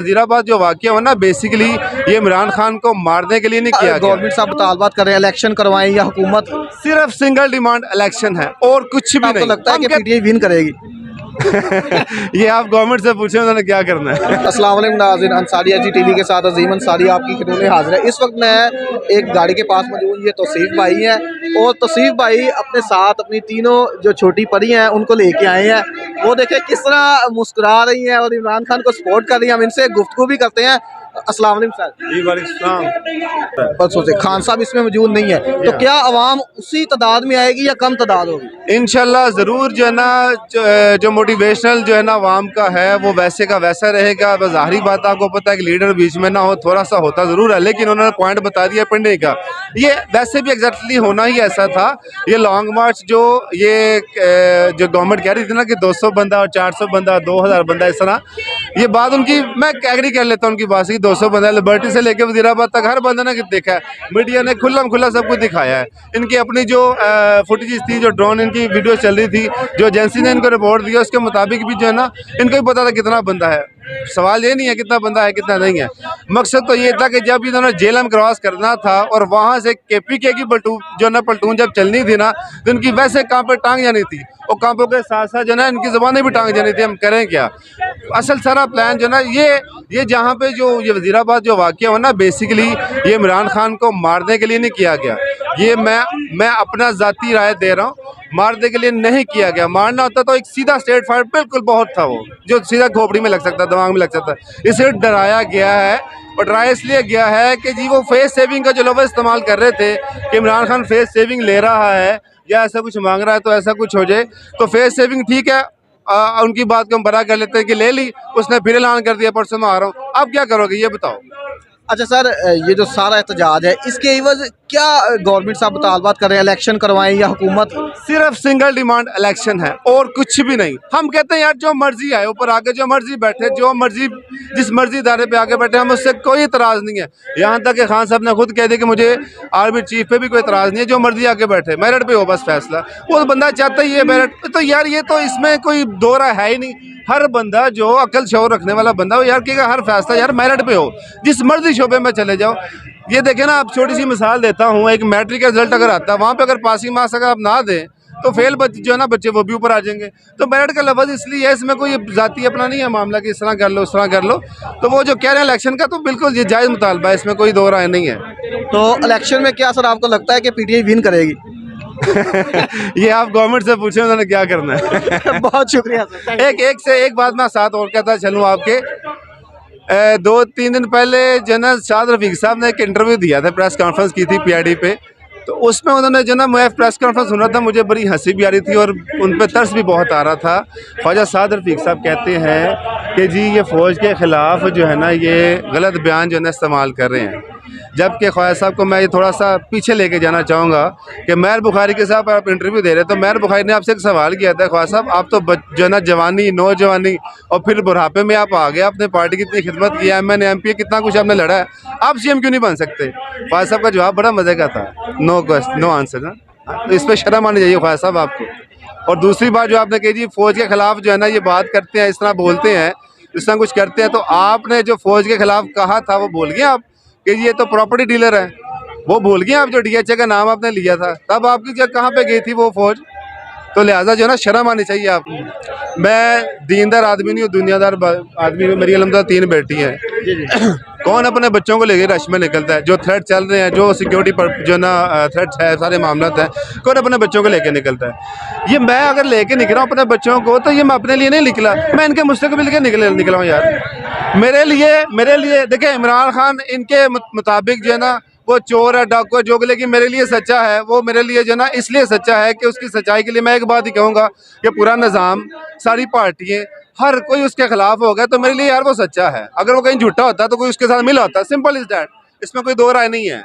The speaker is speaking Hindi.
वजीराबाद जो वाकया हुआ ना, बेसिकली ये इमरान खान को मारने के लिए नहीं किया गया। गवर्नमेंट साहब मुतालबात कर रहे हैं इलेक्शन करवाएं या हुकूमत, सिर्फ सिंगल डिमांड इलेक्शन है और कुछ भी आपको नहीं। लगता है कि पीटीआई विन करेगी? ये आप गवर्नमेंट से पूछे उन्होंने क्या करना है। अस्सलाम वालेकुम नाज़रीन, अंसारी एच टीवी के साथ अजीम अंसारी आपकी खिदमत में हाजिर है। इस वक्त मैं एक गाड़ी के पास मौजूद, ये तौसीफ भाई हैं और तौसीफ भाई अपने साथ अपनी तीनों जो छोटी परी हैं उनको लेके आए हैं। वो देखें किस तरह मुस्कुरा रही हैं और इमरान खान को सपोर्ट कर रही हैं। हम इनसे गुफ्तगू भी करते हैं। अस्सलाम वालेकुम सर। जी वालेकुम। बस सोचे खान साहब इसमें मौजूद नहीं है, तो क्या आवाम उसी तादाद में आएगी या कम तादाद होगी? इंशाल्लाह ज़रूर जो है ना, जो मोटिवेशनल जो है ना आवाम का है वो वैसे का वैसा रहेगा। बस ज़ाहिरी बात आपको पता है कि लीडर बीच में ना हो, थोड़ा सा होता ज़रूर है, लेकिन उन्होंने पॉइंट बता दिया पढ़ने का। ये वैसे भी एग्जैक्टली होना ही ऐसा था। ये लॉन्ग मार्च जो गवर्नमेंट कह रही थी ना कि 200 बंदा और 400 बंदा 2000 बंदा, इस तरह ये बात उनकी मैं एग्री कर लेता हूँ उनकी बात से। 200 बंदा लिबर्टी से लेकर वजीराबाद तक हर बंदे ने देखा है, मीडिया ने खुल्लम खुल्ला सब कुछ दिखाया है। इनकी अपनी जो फुटेज थी, जो ड्रोन इनकी वीडियो चल रही थी, जो एजेंसी ने इनको रिपोर्ट दिया उसके मुताबिक भी जो है ना इनको भी पता था कितना बंदा है। सवाल ये नहीं है कितना बंदा है कितना नहीं है, मकसद तो ये था कि जब इन्होंने जेलम क्रॉस करना था और वहाँ से केपीके की प्लटून जब चलनी थी ना, तो इनकी वैसे कांप पे टांग जानी थी और कांपों के साथ साथ जो ना इनकी ज़बानें भी टांग जानी थी। हम करें क्या? असल सारा प्लान जो ना ये जहाँ पे जो ये वजीराबाद जो वाकया हुआ ना, बेसिकली ये इमरान खान को मारने के लिए नहीं किया गया। ये मैं अपना ज़ाती राय दे रहा हूँ, मारने के लिए नहीं किया गया। मारना होता तो एक सीधा स्ट्रेट फाइट बिल्कुल बहुत था, वो जो सीधा खोपड़ी में लग सकता, दिमाग में लग सकता। इसे डराया गया है और डराया इसलिए गया है कि जी वो फेस सेविंग का जो लफ्ज़ इस्तेमाल कर रहे थे कि इमरान खान फेस सेविंग ले रहा है या ऐसा कुछ मांग रहा है तो ऐसा कुछ हो जाए। तो फेस सेविंग ठीक है, उनकी बात को हम बरा कर लेते हैं कि ले ली, उसने फिर ऐलान कर दिया परसों मैं आ रहा हूँ। अब क्या करोगे ये बताओ? अच्छा सर, ये जो सारा एहतजाज है इसके एवज क्या गवर्नमेंट साहब मुतालबात कर रहे हैं इलेक्शन करवाएं या हुकूमत? सिर्फ सिंगल डिमांड इलेक्शन है और कुछ भी नहीं। हम कहते हैं यार जो मर्जी आए ऊपर आके, जो मर्जी बैठे, जो मर्जी जिस मर्जी इदारे पे आके बैठे, हम उससे कोई इतराज़ नहीं है। यहाँ तक कि खान साहब ने खुद कह दिया कि मुझे आर्मी चीफ पे भी कोई इतराज़ नहीं है, जो मर्जी आके बैठे, मेरिट पे हो बस फैसला। वो बंदा चाहता ही है मेरिट, तो यार ये तो इसमें कोई दो राय है ही नहीं। हर बंदा जो अकल शौर रखने वाला बंदा हो यार कहेगा हर फैसला यार मेरिट पे हो, जिस मर्जी शोबे में चले जाओ। ये देखें ना, आप छोटी सी मिसाल देता हूँ, एक मैट्रिक का रिजल्ट अगर आता है वहाँ पे अगर पासिंग मार्क्स अगर आप ना दें तो फेल जो है ना बच्चे वो भी ऊपर आ जाएंगे। तो मेरिट का लफ्ज़ इसलिए है, इसमें कोई जाती अपना नहीं है मामला कि इस तरह कर लो उस तरह कर लो। तो वो जो कह रहे हैं इलेक्शन का, तो बिल्कुल ये जायज़ मुतालबा है, इसमें कोई दो राय नहीं है। तो इलेक्शन में क्या सर आपको लगता है कि पीटीआई विन करेगी? ये आप गवर्नमेंट से पूछे उन्होंने क्या करना है। बहुत शुक्रिया सर। एक बात मैं साथ और कहता चलूँ आपके, 2-3 दिन पहले जनरल शाद रफीक साहब ने एक इंटरव्यू दिया था, प्रेस कॉन्फ्रेंस की थी पीआईडी पे। तो उसमें उन्होंने जो ना, मैं प्रेस कॉन्फ्रेंस सुना था, मुझे बड़ी हंसी भी आ रही थी और उन पर तरस भी बहुत आ रहा था। ख्वाजा शाद रफीक साहब कहते हैं कि जी ये फ़ौज के ख़िलाफ़ जो है ना ये गलत बयान जो है ना इस्तेमाल कर रहे हैं। जबकि ख्वाजा साहब को मैं ये थोड़ा सा पीछे लेके जाना चाहूँगा कि महर बुखारी के साथ आप इंटरव्यू दे रहे, तो महर बुखारी ने आपसे एक सवाल किया था, ख्वाजा साहब आप तो जो है ना जवानी नौजवानी और फिर बुढ़ापे में आप आ गए, आपने पार्टी की इतनी खिदमत की, MN MP कितना कुछ आपने लड़ा है, आप CM क्यों नहीं बन सकते? ख्वाजा साहब का जवाब बड़ा मज़े का था, नो आंसर ना। तो इस पर शर्म आनी चाहिए ख्वाजा साहब आपको। और दूसरी बात जो आपने कही जी फ़ौज के ख़िलाफ़ जो है ना ये बात करते हैं, इस तरह बोलते हैं, इस तरह कुछ करते हैं, तो आपने जो फ़ौज के ख़िलाफ़ कहा था वो भूल गए आप कि ये तो प्रॉपर्टी डीलर है? वो भूल गए आप जो DHA का नाम आपने लिया था, तब आपकी जगह कहाँ पे गई थी वो फौज? तो लिहाजा जो है ना शर्म आनी चाहिए आपको। मैं दीनदार आदमी नहीं हूँ, दुनियादार आदमी हूँ। मेरी अलहमदुलिल्लाह 3 बेटी हैं। कौन अपने बच्चों को लेकर रश में निकलता है? जो थ्रेट चल रहे हैं, जो सिक्योरिटी पर जो ना थ्रेट है, सारे मामला हैं, कौन अपने बच्चों को लेकर निकलता है? ये मैं अगर लेके निकला हूँ अपने बच्चों को, तो ये मैं अपने लिए नहीं निकला, मैं इनके मुस्तकबिल के निकला हूँ यार। मेरे लिए देखिए, इमरान खान इनके मुताबिक जो है ना वो चोर है, डाकू है, जो, लेकिन मेरे लिए सच्चा है। वो मेरे लिए जो ना इसलिए सच्चा है कि उसकी सच्चाई के लिए मैं एक बात ही कहूँगा कि पूरा निज़ाम, सारी पार्टियाँ, हर कोई उसके खिलाफ हो गया, तो मेरे लिए यार वो सच्चा है। अगर वो कहीं झूठा होता तो कोई उसके साथ मिला होता, सिंपल इज दैट। इसमें कोई दो राय नहीं है।